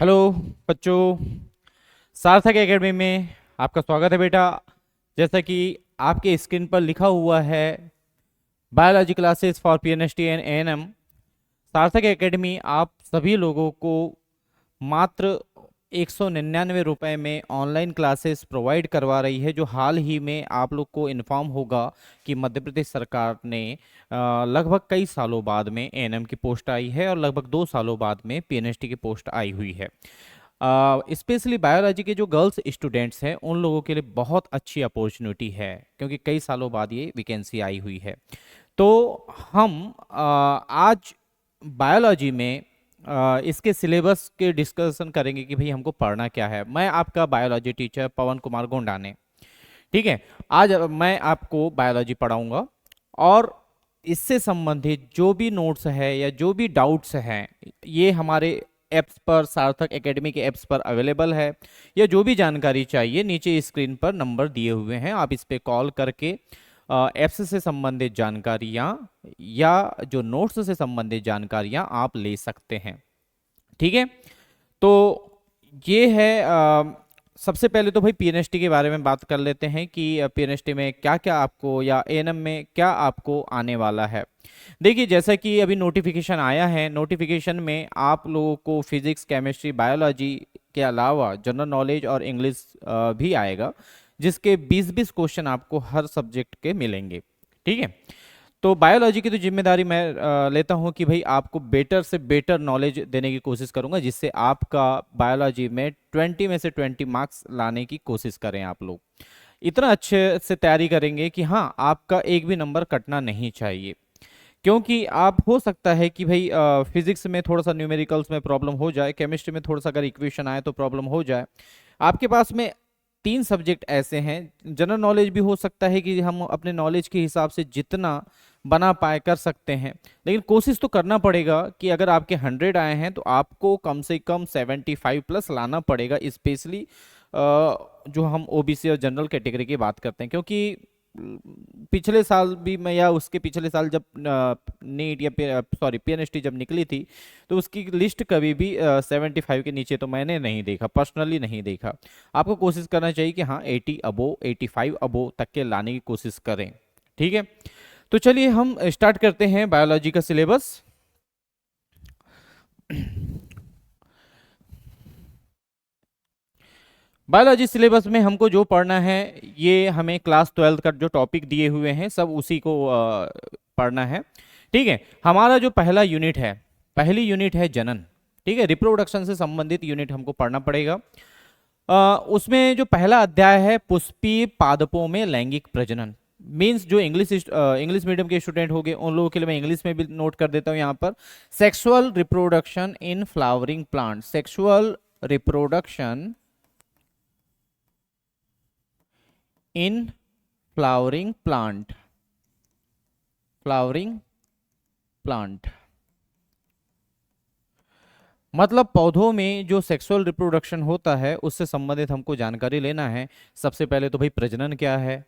Hello बच्चों, सार्थक academy में आपका स्वागत है बेटा। जैसा कि आपके स्क्रीन पर लिखा हुआ है, biology classes for PNST and ANM. सार्थक एकेडमी आप सभी लोगों को मात्र 199 रुपये में ऑनलाइन क्लासेस प्रोवाइड करवा रही है। जो हाल ही में आप लोग को इन्फॉर्म होगा कि मध्य प्रदेश सरकार ने लगभग कई सालों बाद में एएनएम की पोस्ट आई है और लगभग 2 सालों बाद में पीएनएसटी की पोस्ट आई हुई है। स्पेशली बायोलॉजी के जो गर्ल्स स्टूडेंट्स हैं उन लोगों के लिए बहुत अच्छी अपॉर्चुनिटी है, क्योंकि कई सालों बाद ये वैकेंसी आई हुई है। तो हम आज बायोलॉजी में इसके सिलेबस के डिस्कशन करेंगे कि भाई हमको पढ़ना क्या है। मैं आपका बायोलॉजी टीचर पवन कुमार गोंडाने, ठीक है। आज मैं आपको बायोलॉजी पढ़ाऊंगा और इससे संबंधित जो भी नोट्स है या जो भी डाउट्स हैं ये हमारे ऐप्स पर, सार्थक एकेडमी के ऐप्स पर अवेलेबल है। या जो भी जानकारी चाहिए नीचे स्क्रीन पर नंबर दिए हुए हैं, आप इस पे कॉल करके ऐप्स से संबंधित जानकारियाँ या जो नोट्स से संबंधित जानकारियाँ आप ले सकते हैं, ठीक है। तो ये है सबसे पहले तो भाई पीएनएसटी के बारे में बात कर लेते हैं कि पीएनएसटी में क्या क्या आपको या एएनएम में क्या आपको आने वाला है। देखिए, जैसा कि अभी नोटिफिकेशन आया है, नोटिफिकेशन में आप लोगों को फिजिक्स, केमिस्ट्री, बायोलॉजी के अलावा जनरल नॉलेज और इंग्लिश भी आएगा, जिसके 20-20 क्वेश्चन आपको हर सब्जेक्ट के मिलेंगे, ठीक है। तो बायोलॉजी की तो जिम्मेदारी मैं लेता हूं कि भाई आपको बेटर से बेटर नॉलेज देने की कोशिश करूंगा, जिससे आपका बायोलॉजी में 20 में से 20 मार्क्स लाने की कोशिश करें। आप लोग इतना अच्छे से तैयारी करेंगे कि हाँ, आपका एक भी नंबर कटना नहीं चाहिए। क्योंकि आप हो सकता है कि भाई फिजिक्स में थोड़ा सा न्यूमेरिकल्स में प्रॉब्लम हो जाए, केमिस्ट्री में थोड़ा सा अगर इक्वेशन आए तो प्रॉब्लम हो जाए। आपके पास में 3 सब्जेक्ट ऐसे हैं। जनरल नॉलेज भी हो सकता है कि हम अपने नॉलेज के हिसाब से जितना बना पाए कर सकते हैं, लेकिन कोशिश तो करना पड़ेगा कि अगर आपके 100 आए हैं तो आपको कम से कम 75 प्लस लाना पड़ेगा। स्पेशली जो हम ओबीसी और जनरल कैटेगरी की बात करते हैं, क्योंकि पिछले साल भी मैं या उसके पिछले साल जब नीट या सॉरी पीएनएसटी जब निकली थी तो उसकी लिस्ट कभी भी 75 के नीचे तो मैंने नहीं देखा, पर्सनली नहीं देखा। आपको कोशिश करना चाहिए कि हाँ 80 अबो, 85 अबो तक के लाने की कोशिश करें, ठीक है। तो चलिए हम स्टार्ट करते हैं बायोलॉजी का सिलेबस। बायोलॉजी सिलेबस में हमको जो पढ़ना है, ये हमें क्लास 12 का जो टॉपिक दिए हुए हैं सब उसी को पढ़ना है, ठीक है। हमारा जो पहली यूनिट है जनन, ठीक है। रिप्रोडक्शन से संबंधित यूनिट हमको पढ़ना पड़ेगा। उसमें जो पहला अध्याय है पुष्पीय पादपों में लैंगिक प्रजनन। मीन्स जो इंग्लिश मीडियम के स्टूडेंट होंगे उन लोगों के लिए मैं इंग्लिश में भी नोट कर देता हूँ यहाँ पर। Sexual reproduction in flowering plant, sexual reproduction in flowering plant, flowering plant मतलब पौधों में जो सेक्सुअल रिप्रोडक्शन होता है उससे संबंधित हमको जानकारी लेना है। सबसे पहले तो भाई प्रजनन क्या है,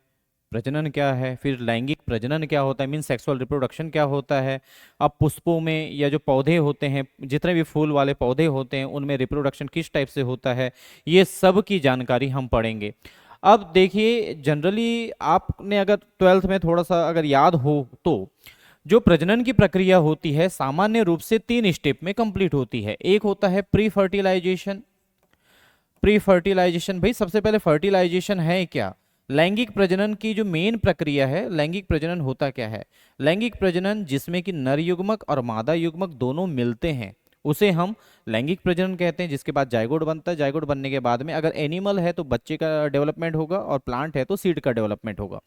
प्रजनन क्या है, फिर लैंगिक प्रजनन क्या होता है, मीन सेक्सुअल रिप्रोडक्शन क्या होता है। अब पुष्पों में या जो पौधे होते हैं, जितने भी फूल वाले पौधे होते हैं उनमें रिप्रोडक्शन किस टाइप से होता है, ये सब की जानकारी हम पढ़ेंगे। अब देखिए, जनरली आपने अगर 12th में थोड़ा सा अगर याद हो तो जो प्रजनन की प्रक्रिया होती है सामान्य रूप से 3 स्टेप में कंप्लीट होती है। एक होता है प्री फर्टिलाइजेशन। प्री फर्टिलाइजेशन भाई सबसे पहले फर्टिलाइजेशन है क्या, लैंगिक प्रजनन की जो मेन प्रक्रिया है। लैंगिक प्रजनन होता क्या है, लैंगिक प्रजनन जिसमें कि नर युग्मक और मादा युग्मक दोनों मिलते हैं उसे हम लैंगिक प्रजनन कहते हैं। जिसके बाद जायगोट बनता है, जायगोट बनने के बाद में अगर एनिमल है तो बच्चे का डेवलपमेंट होगा और प्लांट है तो सीड का डेवलपमेंट होगा,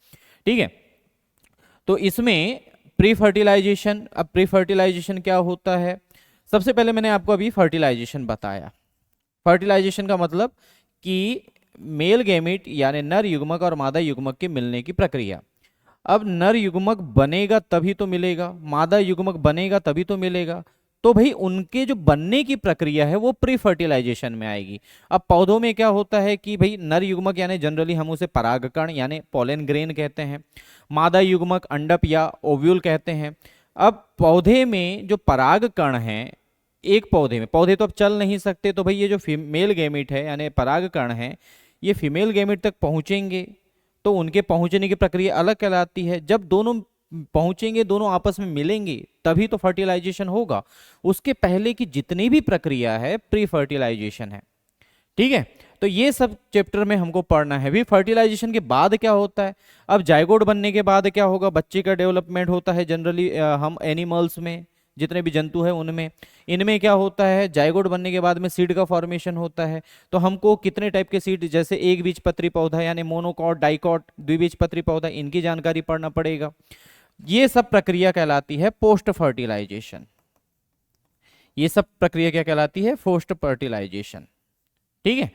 ठीक है। तो इसमें प्री फर्टिलाइजेशन, अब प्री फर्टिलाइजेशन क्या होता है, सबसे पहले मैंने आपको अभी फर्टिलाइजेशन बताया। फर्टिलाइजेशन का मतलब कि मेल गैमेट यानी नर युग्मक और मादा युग्मक के मिलने की प्रक्रिया। अब नर युग्मक बनेगा तभी तो मिलेगा, मादा युग्मक बनेगा तभी तो मिलेगा, तो भाई उनके जो बनने की प्रक्रिया है वो प्री फर्टिलाइजेशन में आएगी। अब पौधों में क्या होता है कि भाई नर युग्मक यानी जनरली हम उसे परागकण यानी पोलन ग्रेन कहते हैं, मादा युग्मक अंडप या ओव्यूल कहते हैं। अब पौधे में जो परागकण हैं एक पौधे में, पौधे तो अब चल नहीं सकते, तो भाई ये जो फीमेल गैमेट है यानी परागकण है, ये फीमेल गैमेट तक पहुंचेंगे तो उनके पहुंचने की प्रक्रिया अलग कहलाती है। जब दोनों पहुंचेंगे, दोनों आपस में मिलेंगे, तभी तो फर्टिलाइजेशन होगा। उसके पहले की जितनी भी प्रक्रिया है प्री फर्टिलाइजेशन है। ठीक है, तो ये सब चैप्टर में हमको पढ़ना है। भी फर्टिलाइजेशन के बाद क्या होता है, अब जाइगोट बनने के बाद क्या होगा, बच्चे का डेवलपमेंट होता है जनरली हम एनिमल्स में, जितने भी जंतु है उनमें। इनमें क्या होता है, जाइगोट बनने के बाद में सीड का फॉर्मेशन होता है। तो हमको कितने टाइप के सीड, जैसे एक बीजपत्री पौधा यानी मोनोकॉट, डाइकॉट, द्विबीजपत्री पौधा, इनकी जानकारी पढ़ना पड़ेगा। ये सब प्रक्रिया कहलाती है पोस्ट फर्टिलाइजेशन। ये सब प्रक्रिया क्या कहलाती है, पोस्ट फर्टिलाइजेशन। ठीक है,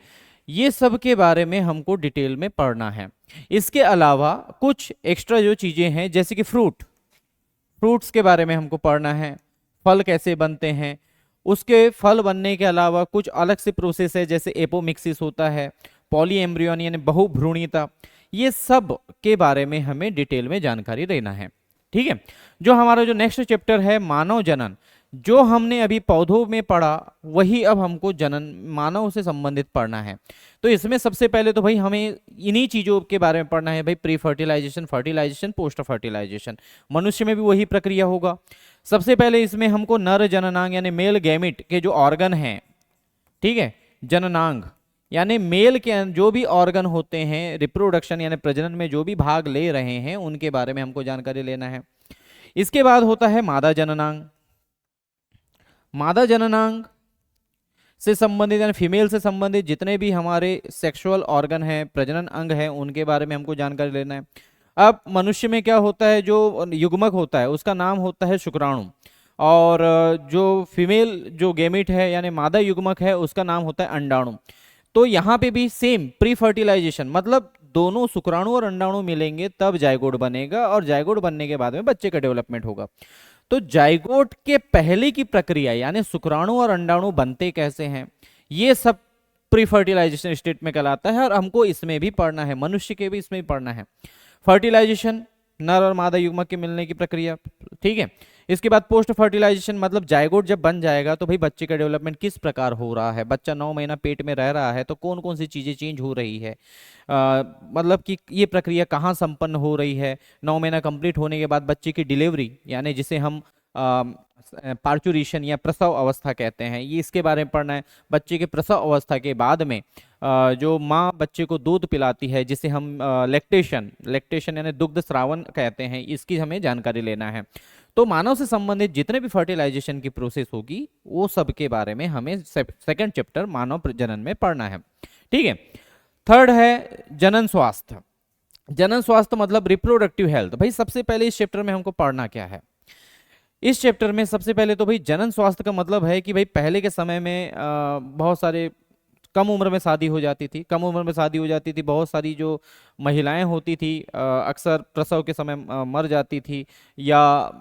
ये सब के बारे में हमको डिटेल में पढ़ना है। इसके अलावा कुछ एक्स्ट्रा जो चीजें हैं, जैसे कि फ्रूट्स के बारे में हमको पढ़ना है, फल कैसे बनते हैं। उसके फल बनने के अलावा कुछ अलग से प्रोसेस है, जैसे एपोमिक्सिस होता है, पॉली एम्ब्रियोनी यानी बहुभ्रूणिता, ये सब के बारे में हमें डिटेल में जानकारी लेना है। ठीक है, जो हमारा जो नेक्स्ट चैप्टर है मानव जनन, जो हमने अभी पौधों में पढ़ा वही अब हमको जनन मानव से संबंधित पढ़ना है। तो इसमें सबसे पहले तो भाई हमें इन्हीं चीजों के बारे में पढ़ना है भाई, pre fertilisation, fertilisation, post fertilisation. मनुष्य में भी वही प्रक्रिया होगा। सबसे पहले इसमें हमको नर जननांग यानी मेल गैमिट के जो ऑर्गन हैं, ठीक है, जननांग यानी मेल के जो भी ऑर्गन होते हैं रिप्रोडक्शन यानी प्रजनन में जो भी भाग ले रहे हैं, उनके बारे में हमको जानकारी लेना है। इसके बाद होता है मादा जननांग। मादा जननांग से संबंधित यानी फीमेल से संबंधित जितने भी हमारे सेक्सुअल ऑर्गन हैं, प्रजनन अंग हैं, उनके बारे में हमको जानकारी लेना है। अब मनुष्य में क्या होता है, जो युग्मक होता है उसका नाम होता है शुक्राणु, और जो फीमेल जो गैमेट है यानी मादा युग्मक है उसका नाम होता है अंडाणु। तो यहाँ पे भी सेम प्री फर्टिलाइजेशन, मतलब दोनों शुक्राणु और अंडाणु मिलेंगे तब जाइगोट बनेगा, और जाइगोट बनने के बाद में बच्चे का डेवलपमेंट होगा। तो जाइगोट के पहले की प्रक्रिया यानी शुक्राणु और अंडाणु बनते कैसे हैं, ये सब प्री फर्टिलाइजेशन स्टेट में कहलाता है, और हमको इसमें भी पढ़ना है, मनुष्य के भी इसमें भी पढ़ना है। फर्टिलाइजेशन नर और मादा युग्मक के मिलने की प्रक्रिया, ठीक है। इसके बाद पोस्ट फर्टिलाइजेशन, मतलब जाइगोट जब बन जाएगा तो भाई बच्चे का डेवलपमेंट किस प्रकार हो रहा है, बच्चा 9 महीना पेट में रह रहा है तो कौन कौन सी चीजें चेंज हो रही है, मतलब कि ये प्रक्रिया कहाँ संपन्न हो रही है। 9 महीना कंप्लीट होने के बाद बच्चे की डिलीवरी यानी जिसे हम पार्चुरेशन या प्रसव अवस्था कहते हैं, ये इसके बारे में पढ़ना है। बच्चे के प्रसव अवस्था के बाद में जो माँ बच्चे को दूध पिलाती है जिसे हम लैक्टेशन यानी दुग्ध स्रावन कहते हैं, इसकी हमें जानकारी लेना है। तो मानव से संबंधित जितने भी फर्टिलाइजेशन की प्रोसेस होगी वो सब के बारे में हमें सेकंड चैप्टर मानव जनन में पढ़ना है। ठीक है, थर्ड है जनन स्वास्थ्य। जनन स्वास्थ्य मतलब रिप्रोडक्टिव हेल्थ। भाई सबसे पहले इस चैप्टर में हमको पढ़ना क्या है, इस चैप्टर में सबसे पहले तो भाई जनन स्वास्थ्य का मतलब है कि भाई पहले के समय में बहुत सारे कम उम्र में शादी हो जाती थी, कम उम्र में शादी हो जाती थी, बहुत सारी जो महिलाएं होती थी अक्सर प्रसव के समय मर जाती थी, या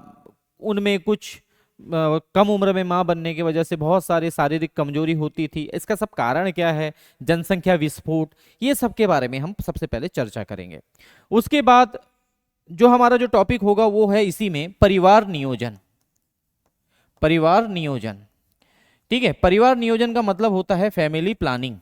उनमें कुछ कम उम्र में मां बनने की वजह से बहुत सारी शारीरिक कमजोरी होती थी। इसका सब कारण क्या है, जनसंख्या विस्फोट, ये सब के बारे में हम सबसे पहले चर्चा करेंगे। उसके बाद जो हमारा जो टॉपिक होगा वो है इसी में परिवार नियोजन। परिवार नियोजन, ठीक है। परिवार नियोजन का मतलब होता है फैमिली प्लानिंग।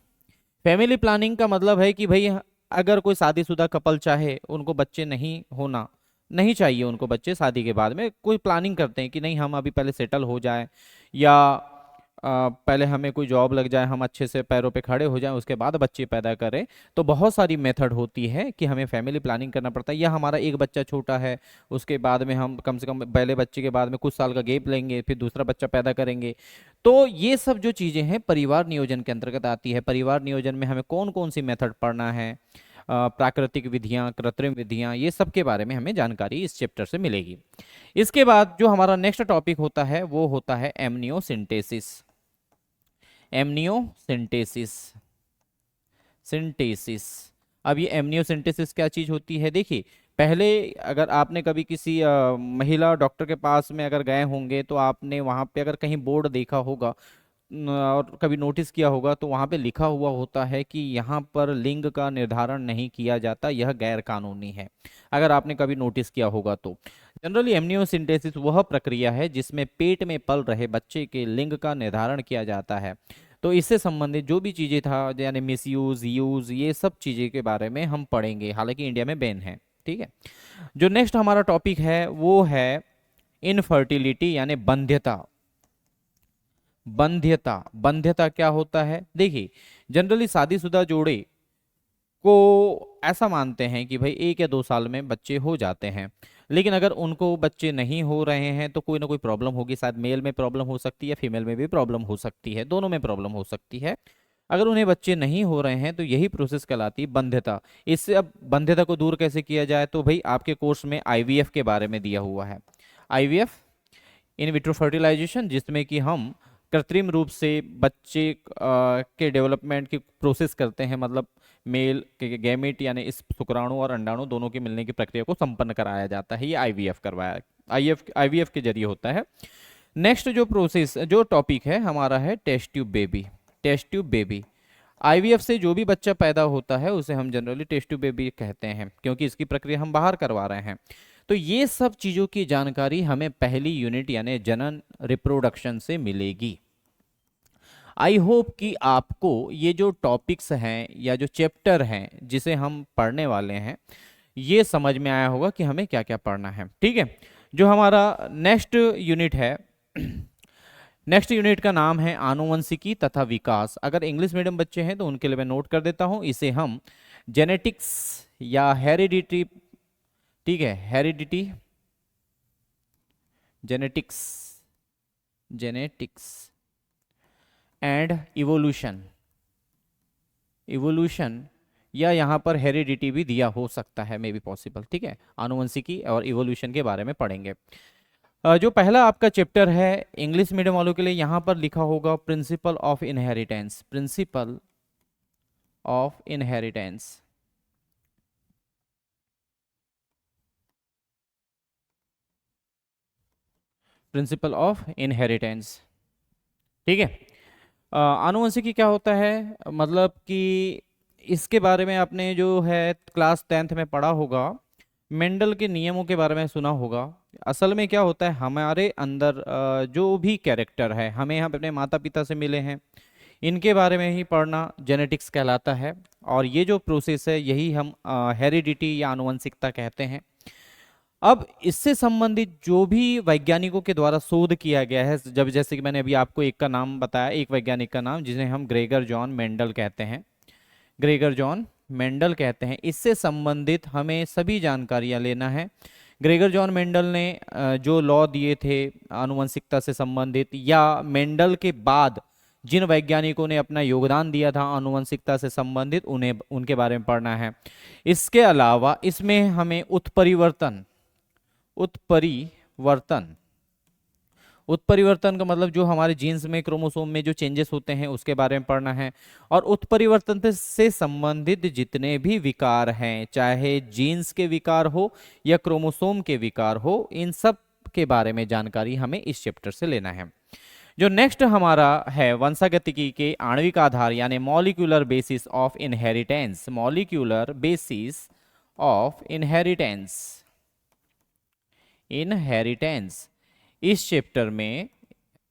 फैमिली प्लानिंग का मतलब है कि भाई अगर कोई शादीशुदा कपल चाहे, उनको बच्चे नहीं चाहिए, उनको बच्चे शादी के बाद में कोई प्लानिंग करते हैं कि नहीं हम अभी पहले सेटल हो जाए, या पहले हमें कोई जॉब लग जाए, हम अच्छे से पैरों पे खड़े हो जाएं, उसके बाद बच्चे पैदा करें। तो बहुत सारी मेथड होती है कि हमें फैमिली प्लानिंग करना पड़ता है। या हमारा एक बच्चा छोटा है, उसके बाद में हम कम से कम पहले बच्चे के बाद में कुछ साल का गैप लेंगे, फिर दूसरा बच्चा पैदा करेंगे। तो ये सब जो चीज़ें हैं परिवार नियोजन के अंतर्गत आती है। परिवार नियोजन में हमें कौन कौन सी मेथड पढ़ना है, प्राकृतिक विधियां, कृत्रिम विधियां, ये सब के बारे में हमें जानकारी इस चैप्टर से मिलेगी। इसके बाद जो हमारा नेक्स्ट टॉपिक होता है वो होता है एमनियोसिंटेसिस। एमनियोसिंटेसिस, सिंटेसिस। अब ये एमनियोसिंटेसिस क्या चीज होती है, देखिए पहले अगर आपने कभी किसी महिला डॉक्टर के पास में अगर गए होंगे तो आपने वहां पे अगर कहीं बोर्ड देखा होगा और कभी नोटिस किया होगा तो वहाँ पे लिखा हुआ होता है कि यहाँ पर लिंग का निर्धारण नहीं किया जाता, यह गैर कानूनी है। अगर आपने कभी नोटिस किया होगा तो जनरली एमनियोसिंथेसिस वह प्रक्रिया है जिसमें पेट में पल रहे बच्चे के लिंग का निर्धारण किया जाता है। तो इससे संबंधित जो भी चीज़ें था यानी मिसयूज यूज ये सब चीज़ें के बारे में हम पढ़ेंगे, हालांकि इंडिया में बैन है। ठीक है, जो नेक्स्ट हमारा टॉपिक है वो है इनफर्टिलिटी यानी बंध्यता। बंध्यता, बंध्यता क्या होता है? देखिए जनरली शादीशुदा जोड़े को ऐसा मानते हैं कि भाई 1 या 2 साल में बच्चे हो जाते हैं, लेकिन अगर उनको बच्चे नहीं हो रहे हैं तो कोई ना कोई प्रॉब्लम होगी, शायद मेल में प्रॉब्लम हो सकती है, फीमेल में भी प्रॉब्लम हो सकती है, दोनों में प्रॉब्लम हो सकती है। अगर उन्हें बच्चे नहीं हो रहे हैं तो यही प्रोसेस कहलाती है बंध्यता। इससे अब बंध्यता को दूर कैसे किया जाए, तो भाई आपके कोर्स में आईवीएफ के बारे में दिया हुआ है। आईवीएफ इन विट्रो फर्टिलाइजेशन, जिसमें कि हम कृत्रिम रूप से बच्चे के डेवलपमेंट की प्रोसेस करते हैं, मतलब मेल के गैमेट यानी इस शुक्राणु और अंडाणु दोनों के मिलने की प्रक्रिया को संपन्न कराया जाता है। ये आईवीएफ करवाया, आईवीएफ के जरिए होता है। नेक्स्ट जो प्रोसेस जो टॉपिक है हमारा है test tube baby. Test tube baby, IVF से जो भी बच्चा पैदा होता है उसे हम जनरली टेस्ट ट्यूब बेबी कहते हैं, क्योंकि इसकी प्रक्रिया हम बाहर करवा रहे हैं। तो ये सब चीज़ों की जानकारी हमें पहली यूनिट यानी जनन रिप्रोडक्शन से मिलेगी। आई होप कि आपको ये जो टॉपिक्स हैं या जो चैप्टर हैं जिसे हम पढ़ने वाले हैं ये समझ में आया होगा कि हमें क्या क्या पढ़ना है। ठीक है, जो हमारा नेक्स्ट यूनिट है, नेक्स्ट यूनिट का नाम है आनुवंशिकी तथा विकास। अगर इंग्लिश मीडियम बच्चे हैं तो उनके लिए मैं नोट कर देता हूं, इसे हम जेनेटिक्स या हेरिडिटी, ठीक है, heredity, genetics, genetics and evolution, evolution या यहाँ पर हेरिडिटी भी दिया हो सकता है, मे बी पॉसिबल। ठीक है, आनुवंशिकी और इवोल्यूशन के बारे में पढ़ेंगे। जो पहला आपका चैप्टर है इंग्लिश मीडियम वालों के लिए, यहाँ पर लिखा होगा principle of inheritance. Principle of inheritance, principle of inheritance. ठीक है, आनुवंशिकी क्या होता है, मतलब कि इसके बारे में आपने जो है क्लास 10th में पढ़ा होगा, मेंडल के नियमों के बारे में सुना होगा। असल में क्या होता है, हमारे अंदर जो भी कैरेक्टर है हमें यहाँ अपने माता पिता से मिले हैं, इनके बारे में ही पढ़ना जेनेटिक्स कहलाता है। और ये जो प्रोसेस है यही हम हेरिडिटी या आनुवंशिकता कहते हैं। अब इससे संबंधित जो भी वैज्ञानिकों के द्वारा शोध किया गया है, जब जैसे कि मैंने अभी आपको एक का नाम बताया, एक वैज्ञानिक का नाम जिन्हें हम ग्रेगर जॉन मेंडल कहते हैं, ग्रेगर जॉन मेंडल कहते हैं, इससे संबंधित हमें सभी जानकारियां लेना है। ग्रेगर जॉन मेंडल ने जो लॉ दिए थे आनुवंशिकता से संबंधित, या मेंडल के बाद जिन वैज्ञानिकों ने अपना योगदान दिया था आनुवंशिकता से संबंधित, उन्हें उनके बारे में पढ़ना है। इसके अलावा इसमें हमें उत्परिवर्तन, उत्परिवर्तन, उत्परिवर्तन का मतलब जो हमारे जीन्स में क्रोमोसोम में जो चेंजेस होते हैं उसके बारे में पढ़ना है। और उत्परिवर्तन से संबंधित जितने भी विकार हैं, चाहे जीन्स के विकार हो या क्रोमोसोम के विकार हो, इन सब के बारे में जानकारी हमें इस चैप्टर से लेना है। जो नेक्स्ट हमारा है वंशागतिकी के आणविक आधार यानी molecular basis of inheritance. Molecular basis of inheritance, inheritance इस चैप्टर में,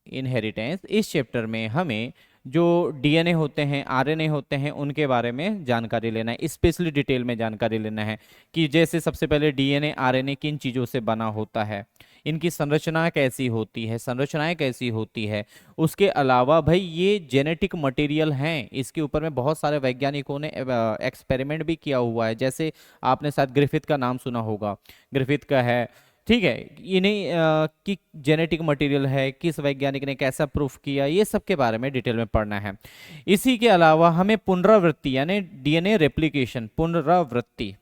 इनहेरिटेंस इस चैप्टर में हमें जो डीएनए होते हैं, आरएनए होते हैं, उनके बारे में जानकारी लेना है, स्पेशली डिटेल में जानकारी लेना है कि जैसे सबसे पहले डीएनए आरएनए किन चीज़ों से बना होता है, इनकी संरचना कैसी होती है, संरचनाएं कैसी होती है। उसके अलावा भाई ये जेनेटिक मटेरियल हैं, इसके ऊपर में बहुत सारे वैज्ञानिकों ने एक्सपेरिमेंट भी किया हुआ है। जैसे आपने शायद ग्रिफिथ का नाम सुना होगा, ग्रिफिथ का है, ठीक है, इन्हें की जेनेटिक मटेरियल है, किस वैज्ञानिक ने कैसा प्रूफ किया, ये सब के बारे में डिटेल में पढ़ना है। इसी के अलावा हमें पुनरावृत्ति यानी डीएनए रेप्लिकेशन, पुनरावृत्ति,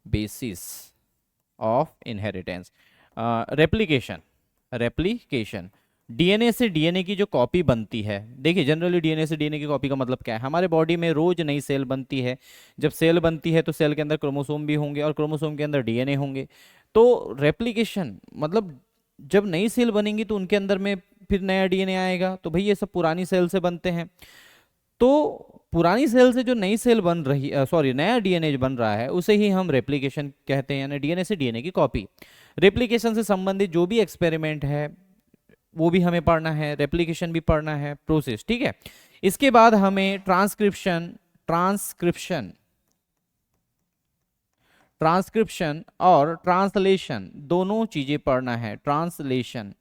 basis of inheritance, replication, replication DNA से डीएनए की जो कॉपी बनती है। देखिए जनरली डीएनए से डीएनए की कॉपी का मतलब क्या है, हमारे बॉडी में रोज नई सेल बनती है, जब सेल बनती है तो सेल के अंदर क्रोमोसोम भी होंगे और क्रोमोसोम के अंदर डीएनए होंगे। तो रेप्लिकेशन मतलब जब नई सेल बनेंगी तो उनके अंदर में फिर नया डीएनए आएगा, तो भाई ये सब पुरानी सेल से बनते हैं। तो पुरानी सेल से जो नई सेल बन रही, सॉरी, नया डीएनए जो बन रहा है उसे ही हम रेप्लिकेशन कहते हैं, यानी डीएनए से डीएनए की कॉपी। रेप्लिकेशन से संबंधित जो भी एक्सपेरिमेंट है वो भी हमें पढ़ना है, रेप्लिकेशन भी पढ़ना है, प्रोसेस, ठीक है। इसके बाद हमें ट्रांसक्रिप्शन ट्रांसक्रिप्शन ट्रांसक्रिप्शन और ट्रांसलेशन दोनों चीजें पढ़ना है। ट्रांसलेशन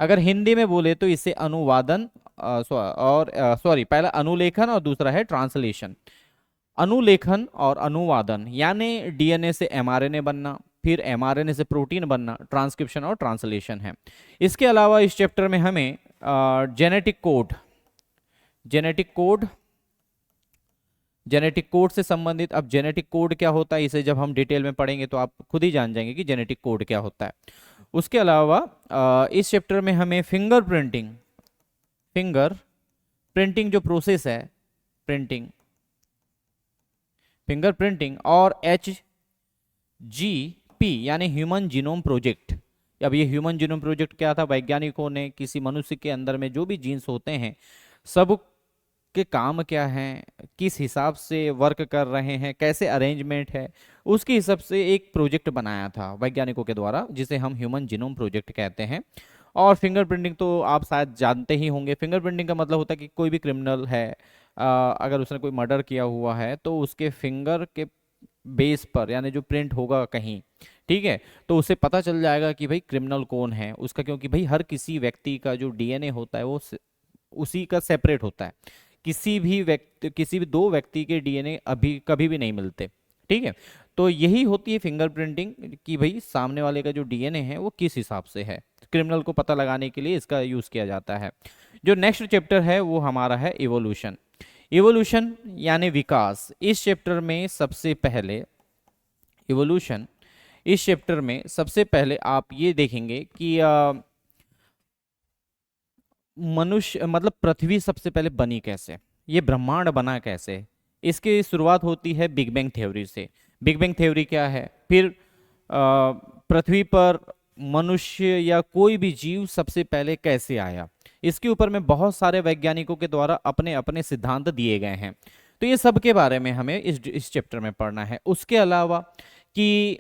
अगर हिंदी में बोले तो इसे अनुवादन और सॉरी, पहला अनुलेखन और दूसरा है ट्रांसलेशन। अनुलेखन और अनुवादन यानी डीएनए से एमआरएनए बनना, फिर एमआरएनए से प्रोटीन बनना, ट्रांसक्रिप्शन और ट्रांसलेशन है। इसके अलावा इस चैप्टर में हमें जेनेटिक कोड जेनेटिक कोड से संबंधित, अब जेनेटिक कोड क्या होता है इसे जब हम डिटेल में पढ़ेंगे तो आप खुद ही जान जाएंगे कि जेनेटिक कोड क्या होता है। उसके अलावा इस चैप्टर में हमें फिंगर प्रिंटिंग जो प्रोसेस है, फिंगर प्रिंटिंग और HGP यानी ह्यूमन जीनोम प्रोजेक्ट। अब ये ह्यूमन जीनोम प्रोजेक्ट क्या था? वैज्ञानिकों ने किसी मनुष्य के अंदर में जो भी जीन्स होते हैं सब के काम क्या हैं, किस हिसाब से वर्क कर रहे हैं, कैसे अरेंजमेंट है, उसके हिसाब से एक प्रोजेक्ट बनाया था वैज्ञानिकों के द्वारा, जिसे हम ह्यूमन जीनोम प्रोजेक्ट कहते हैं। और फिंगरप्रिंटिंग तो आप शायद जानते ही होंगे। फिंगरप्रिंटिंग का मतलब होता है कि कोई भी क्रिमिनल है, अगर उसने कोई मर्डर किया हुआ है तो उसके फिंगर के बेस पर, यानी जो प्रिंट होगा कहीं, ठीक है, तो उसे पता चल जाएगा कि भाई क्रिमिनल कौन है उसका, क्योंकि भाई हर किसी व्यक्ति का जो डीएनए होता है वो उसी का सेपरेट होता है। किसी भी दो व्यक्ति के डीएनए अभी कभी भी नहीं मिलते, ठीक है। तो यही होती है फिंगरप्रिंटिंग कि भाई सामने वाले का जो डीएनए है वो किस हिसाब से है। क्रिमिनल को पता लगाने के लिए इसका यूज किया जाता है। जो नेक्स्ट चैप्टर है वो हमारा है इवोल्यूशन यानी विकास। इस चैप्टर में सबसे पहले आप ये देखेंगे कि मनुष्य मतलब पृथ्वी सबसे पहले बनी कैसे, ये ब्रह्मांड बना कैसे। इसकी शुरुआत होती है बिग बैंग थ्योरी से। बिग बैंग थ्योरी क्या है? फिर पृथ्वी पर मनुष्य या कोई भी जीव सबसे पहले कैसे आया, इसके ऊपर में बहुत सारे वैज्ञानिकों के द्वारा अपने अपने सिद्धांत दिए गए हैं। तो ये सब के बारे में हमें इस चैप्टर में पढ़ना है। उसके अलावा कि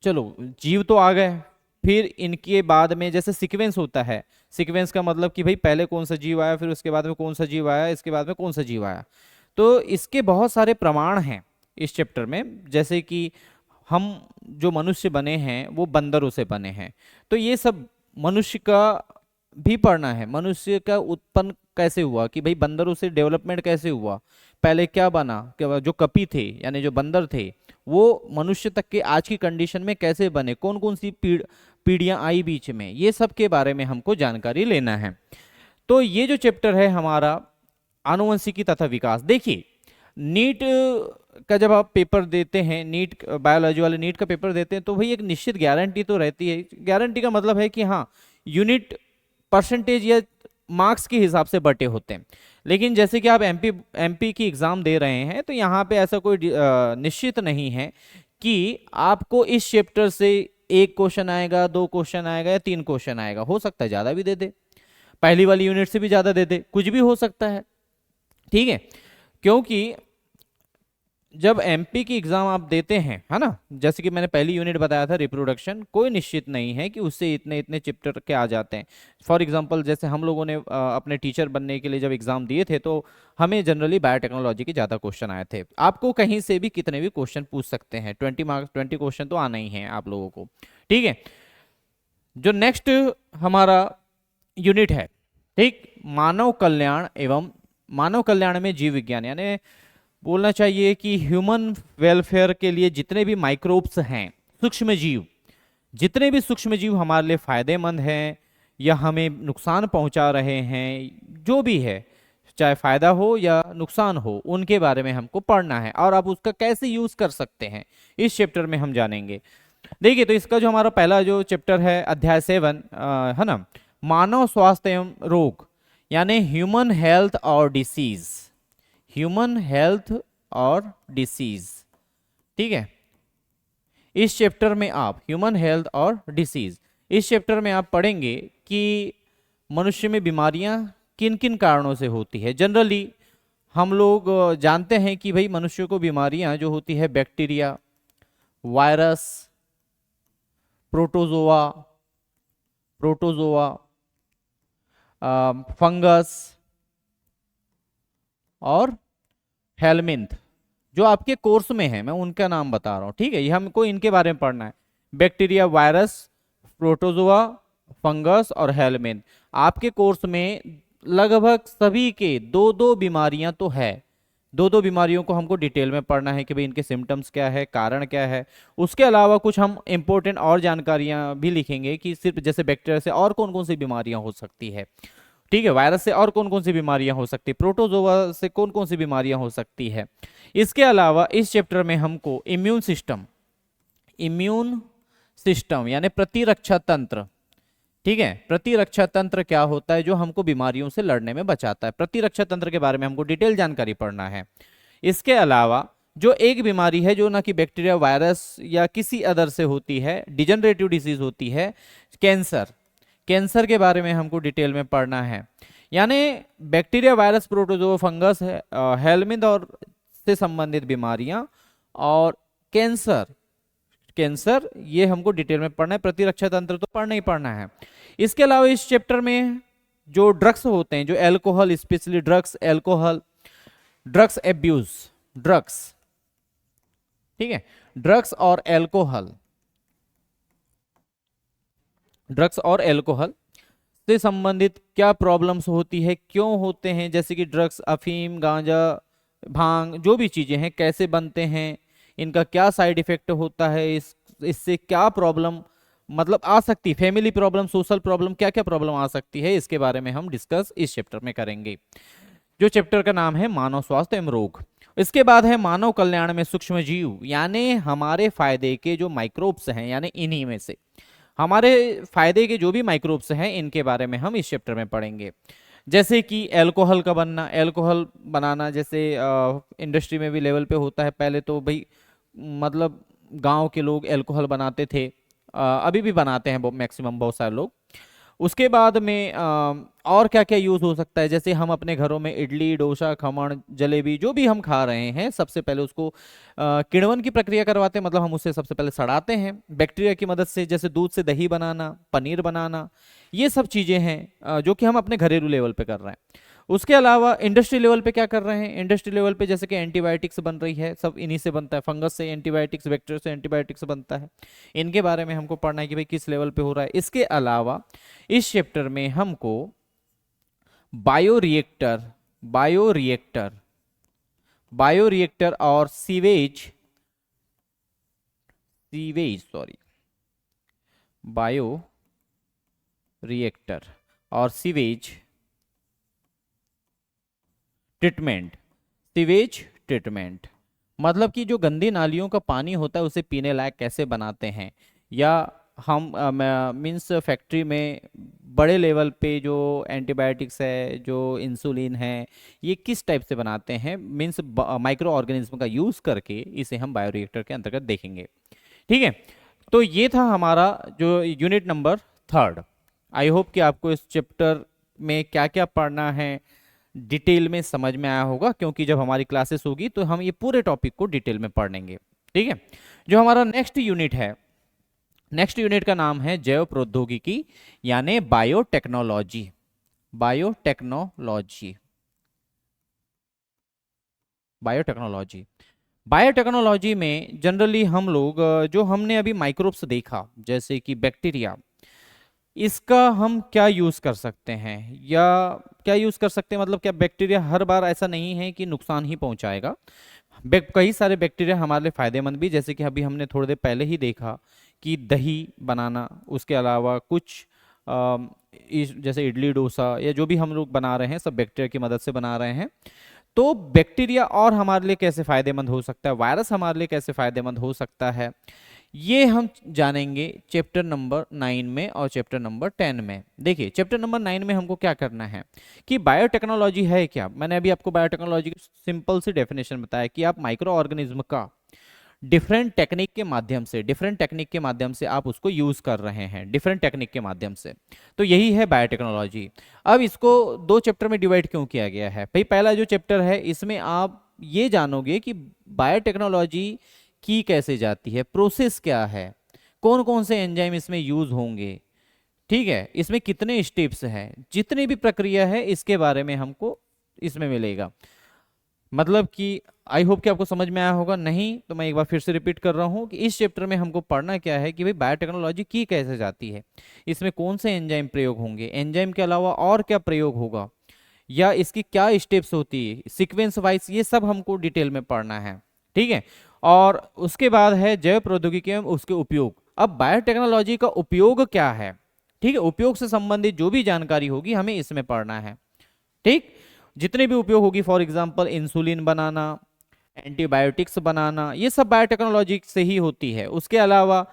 चलो जीव तो आ गए, फिर इनके बाद में जैसे सीक्वेंस होता है, सीक्वेंस का मतलब कि भाई पहले कौन सा जीव आया, फिर उसके बाद में कौन सा जीव आया, इसके बाद में कौन सा जीव आया। तो इसके बहुत सारे प्रमाण हैं इस चैप्टर में, जैसे कि हम जो मनुष्य बने हैं वो बंदरों से बने हैं, तो ये सब मनुष्य का भी पढ़ना है। मनुष्य का उत्पन्न कैसे हुआ, कि भाई बंदरों से डेवलपमेंट कैसे हुआ, पहले क्या बना, क्या जो कपी थे यानी जो बंदर थे वो मनुष्य तक के आज की कंडीशन में कैसे बने, कौन कौन सी पीढ़ियां आई बीच में, ये सब के बारे में हमको जानकारी लेना है। तो ये जो चैप्टर है हमारा आनुवंशिकी तथा विकास। देखिए नीट का जब आप पेपर देते हैं, नीट बायोलॉजी वाले नीट का पेपर देते हैं, तो भाई एक निश्चित गारंटी तो रहती है। गारंटी का मतलब है कि हाँ यूनिट परसेंटेज या मार्क्स के हिसाब से बटे होते हैं। लेकिन जैसे कि आप एमपी की एग्जाम दे रहे हैं तो यहाँ पे ऐसा कोई निश्चित नहीं है कि आपको इस चैप्टर से एक क्वेश्चन आएगा, दो क्वेश्चन आएगा या तीन क्वेश्चन आएगा। हो सकता है ज्यादा भी दे दे, पहली वाली यूनिट से भी ज्यादा दे दे, कुछ भी हो सकता है, ठीक है। क्योंकि जब एमपी की एग्जाम आप देते हैं, है ना, जैसे कि मैंने पहली यूनिट बताया था रिप्रोडक्शन, कोई निश्चित नहीं है कि उससे इतने इतने चैप्टर के आ जाते हैं। फॉर एग्जांपल जैसे हम लोगों ने अपने टीचर बनने के लिए जब एग्जाम दिए थे तो हमें जनरली बायोटेक्नोलॉजी के ज़्यादा क्वेश्चन आए थे। आपको कहीं से भी कितने भी क्वेश्चन पूछ सकते हैं, 20 मार्क्स 20 क्वेश्चन तो आना ही है आप लोगों को, ठीक है। जो नेक्स्ट हमारा यूनिट है, ठीक, मानव कल्याण में जीव विज्ञान, यानी बोलना चाहिए कि ह्यूमन वेलफेयर के लिए जितने भी माइक्रोब्स हैं, सूक्ष्म जीव, जितने भी सूक्ष्म जीव हमारे लिए फायदेमंद हैं या हमें नुकसान पहुंचा रहे हैं, जो भी है चाहे फायदा हो या नुकसान हो, उनके बारे में हमको पढ़ना है और आप उसका कैसे यूज कर सकते हैं इस चैप्टर में हम जानेंगे। देखिए तो इसका जो हमारा पहला जो चैप्टर है अध्याय 7 है ना, मानव स्वास्थ्य एवं रोग, यानी ह्यूमन हेल्थ और डिसीज, ठीक है। इस चैप्टर में आप ह्यूमन हेल्थ और डिसीज इस चैप्टर में आप पढ़ेंगे कि मनुष्य में बीमारियां किन किन कारणों से होती है। जनरली हम लोग जानते हैं कि भाई मनुष्य को बीमारियां जो होती है bacteria, virus, protozoa protozoa fungus और हेलमिंथ, जो आपके कोर्स में है मैं उनका नाम बता रहा हूँ, ठीक है। ये हमको इनके बारे में पढ़ना है। बैक्टीरिया, वायरस, प्रोटोजोआ, फंगस और हेलमिंथ। आपके कोर्स में लगभग सभी के दो दो बीमारियां तो है। दो दो बीमारियों को हमको डिटेल में पढ़ना है कि भाई इनके सिम्टम्स क्या है, कारण क्या है। उसके अलावा कुछ हम इंपॉर्टेंट और जानकारियां भी लिखेंगे कि सिर्फ जैसे बैक्टीरिया से और कौन कौन सी बीमारियां हो सकती है, ठीक है, वायरस से और कौन कौन सी बीमारियां हो सकती है, प्रोटोजोआ से कौन कौन सी बीमारियां हो सकती है। इसके अलावा इस चैप्टर में हमको इम्यून सिस्टम यानी प्रतिरक्षा तंत्र, ठीक है, प्रतिरक्षा तंत्र क्या होता है जो हमको बीमारियों से लड़ने में बचाता है, प्रतिरक्षा तंत्र के बारे में हमको डिटेल जानकारी पढ़ना है। इसके अलावा जो एक बीमारी है जो ना कि बैक्टीरिया, वायरस या किसी अदर से होती है, डिजनरेटिव डिजीज होती है, कैंसर, कैंसर के बारे में हमको डिटेल में पढ़ना है। यानी bacteria, virus, protozoa, fungus, helminth और से संबंधित बीमारियां और कैंसर, कैंसर ये हमको डिटेल में पढ़ना है। प्रतिरक्षा तंत्र तो पढ़ना ही पढ़ना है। इसके अलावा इस चैप्टर में जो ड्रग्स होते हैं, जो alcohol, specially drugs, alcohol, drugs abuse, drugs, ठीक है, ड्रग्स और एल्कोहल, ड्रग्स और एल्कोहल से संबंधित क्या प्रॉब्लम्स होती है, क्यों होते हैं, जैसे कि ड्रग्स, अफीम, गांजा, भांग, जो भी चीजें हैं कैसे बनते हैं, इनका क्या साइड इफेक्ट होता है, इससे क्या प्रॉब्लम मतलब आ सकती है, फैमिली प्रॉब्लम, सोशल प्रॉब्लम, क्या क्या प्रॉब्लम आ सकती है, इसके बारे में हम डिस्कस इस चैप्टर में करेंगे, जो चैप्टर का नाम है मानव स्वास्थ्य एवं रोग। इसके बाद है मानव कल्याण में सूक्ष्म जीव, यानी हमारे फायदे के जो माइक्रोब्स हैं, यानी इन्हीं में से हमारे फायदे के जो भी माइक्रोब्स हैं इनके बारे में हम इस चैप्टर में पढ़ेंगे। जैसे कि अल्कोहल का बनना, अल्कोहल बनाना जैसे इंडस्ट्री में भी लेवल पे होता है। पहले तो भाई मतलब गांव के लोग अल्कोहल बनाते थे, अभी भी बनाते हैं मैक्सिमम बहुत सारे लोग। उसके बाद में और क्या क्या यूज हो सकता है, जैसे हम अपने घरों में इडली, डोसा, खमण, जलेबी जो भी हम खा रहे हैं, सबसे पहले उसको किण्वन की प्रक्रिया करवाते हैं, मतलब हम उसे सबसे पहले सड़ाते हैं बैक्टीरिया की मदद से। जैसे दूध से दही बनाना, पनीर बनाना, ये सब चीजें हैं जो कि हम अपने घरेलू लेवल पे कर रहे हैं। उसके अलावा इंडस्ट्री लेवल पे क्या कर रहे हैं, इंडस्ट्री लेवल पे जैसे कि एंटीबायोटिक्स बन रही है, सब इन्हीं से बनता है, फंगस से एंटीबायोटिक्स, बैक्टीरिया से एंटीबायोटिक्स बनता है। इनके बारे में हमको पढ़ना है कि भाई किस लेवल पे हो रहा है। इसके अलावा इस चैप्टर में हमको बायोरिएक्टर, बायोरिएक्टर, बायोरिएक्टर और सीवेज, बायो रिएक्टर और सीवेज ट्रीटमेंट, सीवेज ट्रीटमेंट मतलब कि जो गंदी नालियों का पानी होता है उसे पीने लायक कैसे बनाते हैं, या हम मीन्स फैक्ट्री में बड़े लेवल पे जो एंटीबायोटिक्स है, जो इंसुलिन है, ये किस टाइप से बनाते हैं, मीन्स माइक्रो ऑर्गेनिज्म का यूज़ करके इसे हम बायोरिएक्टर के अंतर्गत देखेंगे, ठीक है। तो ये था हमारा जो यूनिट नंबर 3। आई होप कि आपको इस चैप्टर में क्या क्या पढ़ना है डिटेल में समझ में आया होगा, क्योंकि जब हमारी क्लासेस होगी तो हम ये पूरे टॉपिक को डिटेल में पढ़ेंगे, ठीक है। जो हमारा नेक्स्ट यूनिट है, नेक्स्ट यूनिट का नाम है जैव प्रौद्योगिकी यानी बायोटेक्नोलॉजी, बायोटेक्नोलॉजी, बायोटेक्नोलॉजी। बायोटेक्नोलॉजी में जनरली हम लोग जो हमने अभी माइक्रोब्स देखा जैसे कि बैक्टीरिया, इसका हम क्या यूज कर सकते हैं, या क्या यूज कर सकते हैं मतलब क्या बैक्टीरिया हर बार ऐसा नहीं है कि नुकसान ही पहुंचाएगा। कई सारे बैक्टीरिया हमारे लिए फायदेमंद भी, जैसे कि अभी हमने थोड़ी देर पहले ही देखा कि दही बनाना, उसके अलावा कुछ जैसे इडली, डोसा या जो भी हम लोग बना रहे हैं सब बैक्टीरिया की मदद से बना रहे हैं। तो बैक्टीरिया और हमारे लिए कैसे फायदेमंद हो सकता है, वायरस हमारे लिए कैसे फायदेमंद हो सकता है, ये हम जानेंगे चैप्टर नंबर 9 में और चैप्टर नंबर 10 में। देखिए चैप्टर नंबर 9 में हमको क्या करना है कि बायोटेक्नोलॉजी है क्या। मैंने अभी आपको बायोटेक्नोलॉजी की सिंपल सी डेफिनेशन बताया कि आप माइक्रो ऑर्गेनिज्म का डिफरेंट टेक्निक के माध्यम से, डिफरेंट टेक्निक के माध्यम से आप उसको यूज कर रहे हैं, डिफरेंट टेक्निक के माध्यम से। तो यही है बायोटेक्नोलॉजी। अब इसको दो चैप्टर में डिवाइड क्यों किया गया है भाई? पहला जो चैप्टर है इसमें आप ये जानोगे कि बायोटेक्नोलॉजी की कैसे जाती है, प्रोसेस क्या है, कौन कौन से एंजाइम इसमें यूज होंगे, ठीक है, इसमें कितने स्टेप्स हैं, जितनी भी प्रक्रिया है इसके बारे में हमको इसमें मिलेगा। मतलब कि आई होप कि आपको समझ में आया होगा। नहीं तो मैं एक बार फिर से रिपीट कर रहा हूं कि इस चैप्टर में हमको पढ़ना क्या है कि भाई बायोटेक्नोलॉजी की कैसे जाती है, इसमें कौन से एंजाइम प्रयोग होंगे, एंजाइम के अलावा और क्या प्रयोग होगा, या इसकी क्या स्टेप्स होती है सीक्वेंस वाइज, ये सब हमको डिटेल में पढ़ना है, ठीक है। और उसके बाद है जैव प्रौद्योगिकी एवं उसके उपयोग। अब बायोटेक्नोलॉजी का उपयोग क्या है, ठीक है, उपयोग से संबंधित जो भी जानकारी होगी हमें इसमें पढ़ना है, ठीक। जितने भी उपयोग होगी, फॉर एग्जांपल इंसुलिन बनाना, एंटीबायोटिक्स बनाना, ये सब बायोटेक्नोलॉजी से ही होती है। उसके अलावा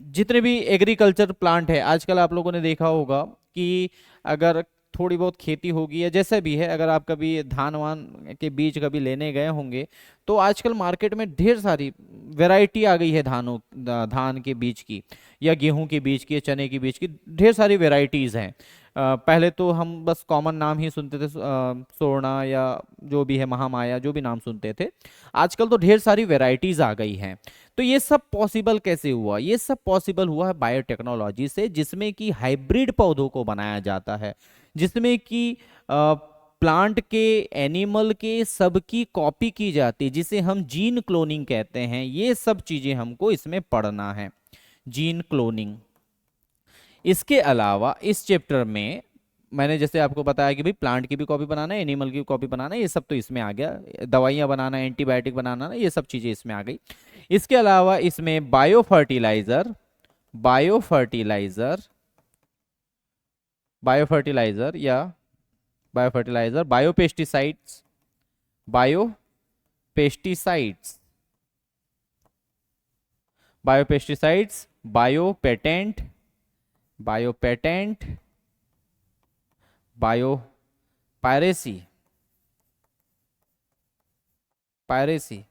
जितने भी एग्रीकल्चर प्लांट है, आजकल आप लोगों ने देखा होगा कि अगर थोड़ी बहुत खेती होगी या जैसा भी है, अगर आप कभी धान वान के बीज कभी लेने गए होंगे तो आजकल मार्केट में ढेर सारी वैरायटी आ गई है धान के बीज की, या गेहूं के बीज की, या चने के बीज की, ढेर सारी वैरायटीज हैं। पहले तो हम बस कॉमन नाम ही सुनते थे, सोना या जो भी है, महामाया, जो भी नाम सुनते थे। आजकल तो ढेर सारी वैरायटीज आ गई हैं। तो ये सब पॉसिबल कैसे हुआ? ये सब पॉसिबल हुआ है बायोटेक्नोलॉजी से, जिसमें कि हाइब्रिड पौधों को बनाया जाता है, जिसमें कि प्लांट के, एनिमल के सबकी कॉपी की जाती है, जिसे हम जीन क्लोनिंग कहते हैं। ये सब चीजें हमको इसमें पढ़ना है, जीन क्लोनिंग। इसके अलावा इस चैप्टर में मैंने जैसे आपको बताया कि भाई प्लांट की भी कॉपी बनाना है, एनिमल की भी कॉपी बनाना है, ये सब तो इसमें आ गया। दवाइयाँ बनाना, एंटीबायोटिक बनाना, ये सब चीज़ें इसमें आ गई। इसके अलावा इसमें bio fertilizer, bio fertilizer, bio fertilizer या bio fertilizer, bio pesticides, bio pesticides, bio pesticides, bio patent, bio patent, bio piracy, piracy,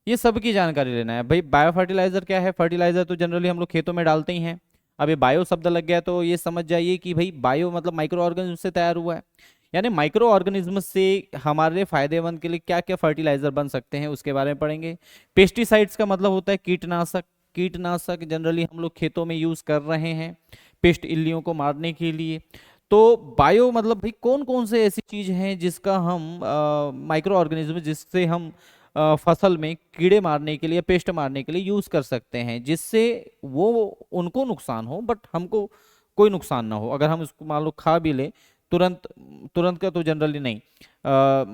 ये सब की जानकारी लेना है भाई। बायो फर्टिलाइजर क्या है? फर्टिलाइजर तो जनरली हम लोग खेतों में डालते ही हैं। अब ये बायो शब्द लग गया तो ये समझ जाइए कि भाई बायो मतलब माइक्रो ऑर्गेनिज्म से तैयार हुआ है, यानी माइक्रो ऑर्गेनिज्म से हमारे फायदेमंद के लिए क्या क्या फर्टिलाइजर बन सकते हैं उसके बारे में पढ़ेंगे। पेस्टिसाइड्स का मतलब होता है कीटनाशक, कीटनाशक जनरली हम लोग खेतों में यूज कर रहे हैं पेस्ट इल्लियों को मारने के लिए। तो बायो मतलब भाई कौन कौन से ऐसी चीज हैं जिसका हम माइक्रो ऑर्गेनिज्म, जिससे हम फसल में कीड़े मारने के लिए, पेस्ट मारने के लिए यूज कर सकते हैं, जिससे वो उनको नुकसान हो बट हमको कोई नुकसान ना हो। अगर हम उसको मान लो खा भी ले तुरंत, तुरंत का तो जनरली नहीं,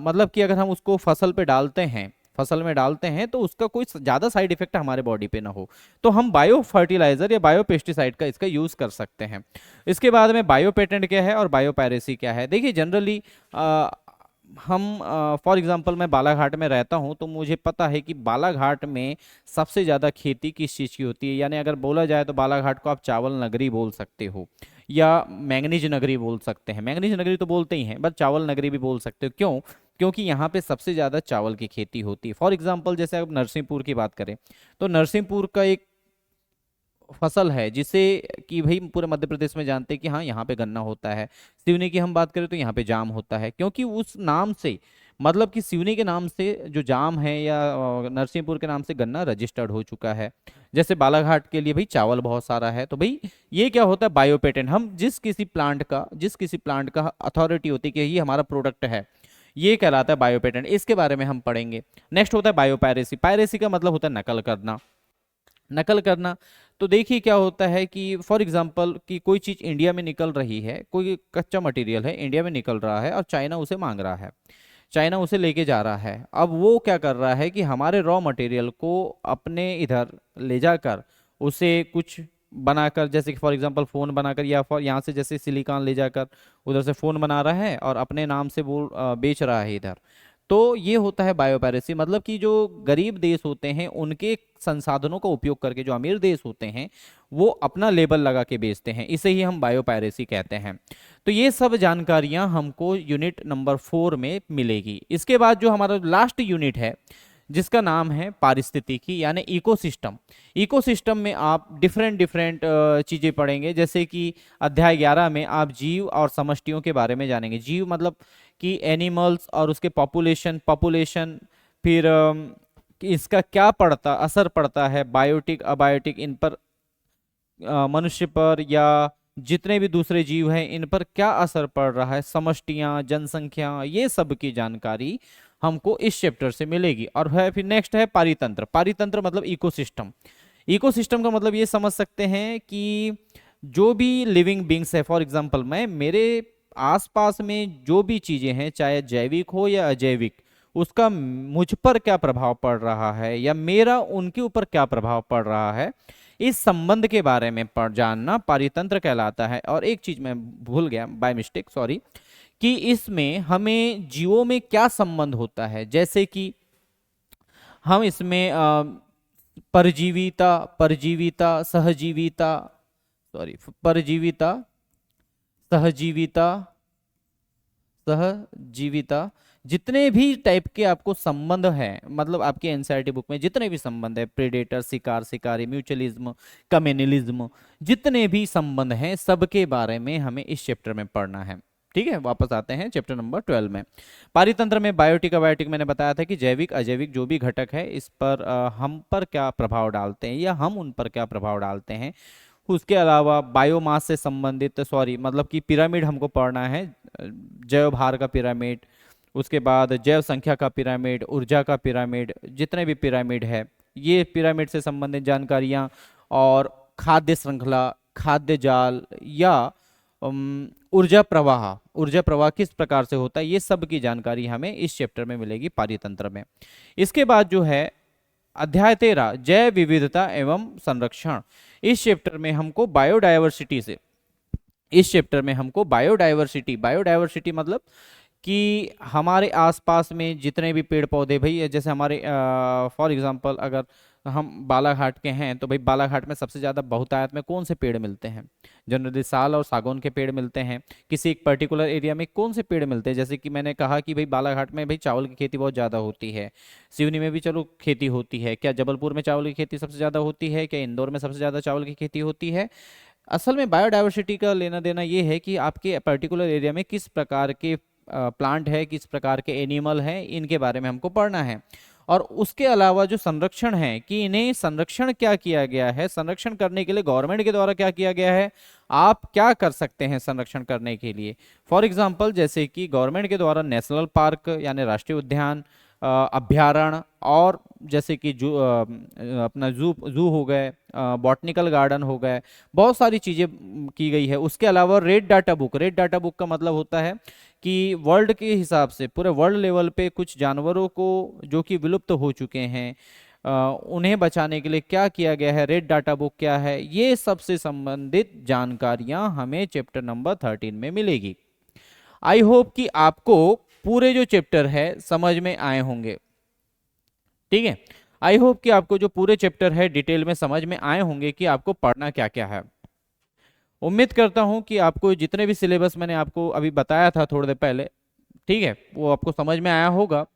मतलब कि अगर हम उसको फसल पे डालते हैं, फसल में डालते हैं तो उसका कोई ज्यादा साइड इफेक्ट हमारे बॉडी पे ना हो, तो हम बायो फर्टिलाइजर या बायो पेस्टिसाइड का इसका यूज कर सकते हैं। इसके बाद में बायो पेटेंट क्या है और बायो पायरेसी क्या है? देखिए जनरली हम फॉर एग्जांपल मैं बालाघाट में रहता हूं तो मुझे पता है कि बालाघाट में सबसे ज़्यादा खेती किस चीज़ की होती है। यानी अगर बोला जाए तो बालाघाट को आप चावल नगरी बोल सकते हो या मैंगनीज नगरी बोल सकते हैं। मैंगनीज नगरी तो बोलते ही हैं, बट चावल नगरी भी बोल सकते हो। क्यों? क्योंकि यहाँ पे सबसे ज़्यादा चावल की खेती होती है। फॉर एग्जाम्पल जैसे अब नरसिंहपुर की बात करें तो नरसिंहपुर का एक फसल है जिसे कि भाई पूरे मध्य प्रदेश में जानते हैं कि हाँ यहाँ पे गन्ना होता है। सिवनी की हम बात करें तो यहाँ पे जाम होता है, क्योंकि उस नाम से, मतलब कि सिवनी के नाम से जो जाम है या नरसिंहपुर के नाम से गन्ना रजिस्टर्ड हो चुका है। जैसे बालाघाट के लिए भाई चावल बहुत सारा है, तो भाई ये क्या होता है बायो पेटेंट। हम जिस किसी प्लांट का अथॉरिटी होती है कि ये हमारा प्रोडक्ट है, ये कहलाता है बायो पेटेंट। इसके बारे में हम पढ़ेंगे। नेक्स्ट होता है बायो पायरेसी। पायरेसी का मतलब होता है नकल करना, नकल करना। तो देखिए क्या होता है कि फॉर एग्जांपल कि कोई चीज़ इंडिया में निकल रही है, कोई कच्चा मटेरियल है इंडिया में निकल रहा है और चाइना उसे मांग रहा है, चाइना उसे लेके जा रहा है। अब वो क्या कर रहा है कि हमारे रॉ मटेरियल को अपने इधर ले जाकर उसे कुछ बनाकर, जैसे कि फॉर एग्जांपल फ़ोन बनाकर, या फॉर यहाँ से जैसे सिलिकॉन ले जाकर उधर से फ़ोन बना रहा है और अपने नाम से वो बेच रहा है इधर। तो ये होता है बायोपायरेसी। मतलब कि जो गरीब देश होते हैं उनके संसाधनों का उपयोग करके जो अमीर देश होते हैं वो अपना लेबल लगा के बेचते हैं, इसे ही हम बायोपायरेसी कहते हैं। तो ये सब जानकारियां हमको यूनिट नंबर 4 में मिलेगी। इसके बाद जो हमारा लास्ट यूनिट है जिसका नाम है पारिस्थितिकी यानी इकोसिस्टम। इकोसिस्टम में आप डिफरेंट डिफरेंट चीज़ें पढ़ेंगे, जैसे कि अध्याय 11 में आप जीव और समष्टियों के बारे में जानेंगे। जीव मतलब कि एनिमल्स और उसके पॉपुलेशन पॉपुलेशन, फिर कि इसका क्या असर पड़ता है बायोटिक अबायोटिक इन पर, मनुष्य पर या जितने भी दूसरे जीव हैं इन पर क्या असर पड़ रहा है, समष्टियां, जनसंख्या, ये सब की जानकारी हमको इस चैप्टर से मिलेगी। और है फिर नेक्स्ट है पारितंत्र। पारितंत्र मतलब इकोसिस्टम। इकोसिस्टम का मतलब ये समझ सकते हैं कि जो भी लिविंग बींग्स है, फॉर एग्जांपल मैं मेरे आसपास में जो भी चीजें हैं, चाहे जैविक हो या अजैविक, उसका मुझ पर क्या प्रभाव पड़ रहा है या मेरा उनके ऊपर क्या प्रभाव पड़ रहा है, इस संबंध के बारे में पढ़ जानना पारितंत्र कहलाता है। और एक चीज मैं भूल गया बाय मिस्टेक, सॉरी, कि इसमें हमें जीवों में क्या संबंध होता है, जैसे कि हम इसमें परजीविता परजीविता सहजीविता, सॉरी, परजीविता सहजीविता सहजीविता, जितने भी टाइप के आपको संबंध हैं, मतलब आपके एनसीईआरटी बुक में जितने भी संबंध है, प्रेडेटर, शिकार शिकारी, म्यूचुअलिज्म, कम्युनलिज्म, जितने भी संबंध हैं सबके बारे में हमें इस चैप्टर में पढ़ना है। ठीक है, वापस आते हैं चैप्टर नंबर 12 में। पारितंत्र में बायोटिक अबायोटिक मैंने बताया था कि जैविक अजैविक जो भी घटक है इस पर हम पर क्या प्रभाव डालते हैं या हम उन पर क्या प्रभाव डालते हैं। उसके अलावा बायोमास से संबंधित, सॉरी मतलब कि पिरामिड हमको पढ़ना है, जैव भार का पिरामिड, उसके बाद जैव संख्या का पिरामिड, ऊर्जा का पिरामिड, जितने भी पिरामिड है ये पिरामिड से संबंधित जानकारियाँ, और खाद्य श्रृंखला, खाद्य जाल या ऊर्जा प्रवाह किस प्रकार से होता है, ये सब की जानकारी हमें इस चैप्टर में मिलेगी पारितंत्र में। इसके बाद जो है अध्याय 13 जैव विविधता एवं संरक्षण, इस चैप्टर में हमको बायोडायवर्सिटी से, इस चैप्टर में हमको बायोडायवर्सिटी, बायोडायवर्सिटी मतलब कि हमारे आसपास में जितने भी पेड़ पौधे, भाई जैसे हमारे फॉर एग्जांपल अगर हम बालाघाट के हैं तो भाई बालाघाट में सबसे ज़्यादा बहुतायत में कौन से पेड़ मिलते हैं, जनरली साल और सागौन के पेड़ मिलते हैं। किसी एक पर्टिकुलर एरिया में कौन से पेड़ मिलते हैं, जैसे कि मैंने कहा कि भाई बालाघाट में भाई चावल की खेती बहुत ज़्यादा होती है, सिवनी में भी चलो खेती होती है, क्या जबलपुर में चावल की खेती सबसे ज़्यादा होती है, क्या इंदौर में सबसे ज़्यादा चावल की खेती होती है। असल में बायोडायवर्सिटी का लेना देना ये है कि आपके पर्टिकुलर एरिया में किस प्रकार के प्लांट है, किस प्रकार के एनिमल हैं, इनके बारे में हमको पढ़ना है। और उसके अलावा जो संरक्षण है कि इन्हें संरक्षण क्या किया गया है, संरक्षण करने के लिए गवर्नमेंट के द्वारा क्या किया गया है, आप क्या कर सकते हैं संरक्षण करने के लिए। फॉर एग्जांपल जैसे कि गवर्नमेंट के द्वारा नेशनल पार्क यानी राष्ट्रीय उद्यान, अभ्यारण्य, और जैसे कि जू अपना जू जू हो गए, बॉटनिकल गार्डन हो गए, बहुत सारी चीज़ें की गई है। उसके अलावा red data book, red data book का मतलब होता है कि वर्ल्ड के हिसाब से पूरे वर्ल्ड लेवल पे कुछ जानवरों को जो कि विलुप्त हो चुके हैं, उन्हें बचाने के लिए क्या किया गया है, रेड डाटा बुक क्या है, ये सबसे संबंधित जानकारियां हमें चैप्टर नंबर 13 में मिलेगी। आई होप कि आपको पूरे जो चैप्टर है समझ में आए होंगे। ठीक है, आई होप कि आपको जो पूरे चैप्टर है डिटेल में समझ में आए होंगे कि आपको पढ़ना क्या क्या है। उम्मीद करता हूं कि आपको जितने भी सिलेबस मैंने आपको अभी बताया था थोड़ी देर पहले, ठीक है, वो आपको समझ में आया होगा।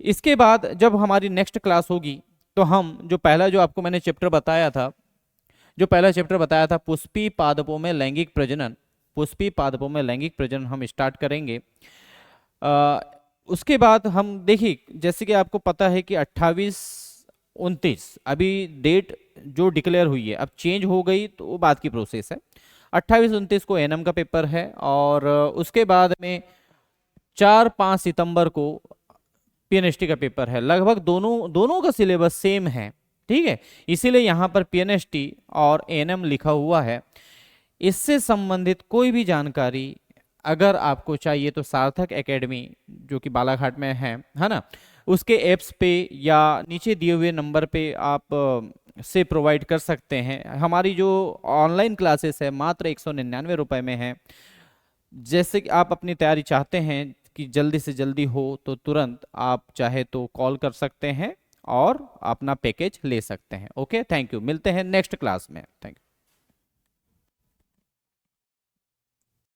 इसके बाद जब हमारी नेक्स्ट क्लास होगी तो हम जो पहला जो आपको मैंने चैप्टर बताया था, जो पहला चैप्टर बताया था पुष्पी पादपों में लैंगिक प्रजनन, पुष्पी पादपों में लैंगिक प्रजनन हम स्टार्ट करेंगे। उसके बाद हम देखिए, जैसे कि आपको पता है कि 28-29 अभी डेट जो डिक्लेयर हुई है, अब चेंज हो गई तो वो बात की प्रोसेस है। 28-29 को एनएम का पेपर है, और उसके बाद में 4-5 सितंबर को पीएनएसटी का पेपर है। लगभग दोनों दोनों का सिलेबस सेम है, ठीक है, इसीलिए यहाँ पर पीएनएसटी और एएनएम लिखा हुआ है। इससे संबंधित कोई भी जानकारी अगर आपको चाहिए तो सार्थक एकेडमी जो कि बालाघाट में है ना, उसके ऐप्स पे या नीचे दिए हुए नंबर पे आप से प्रोवाइड कर सकते हैं। हमारी जो ऑनलाइन क्लासेस है मात्र 199 रुपये में है। जैसे कि आप अपनी तैयारी चाहते हैं कि जल्दी से जल्दी हो तो तुरंत आप चाहे तो कॉल कर सकते हैं और अपना पैकेज ले सकते हैं। ओके, थैंक यू, मिलते हैं नेक्स्ट क्लास में। Thank you.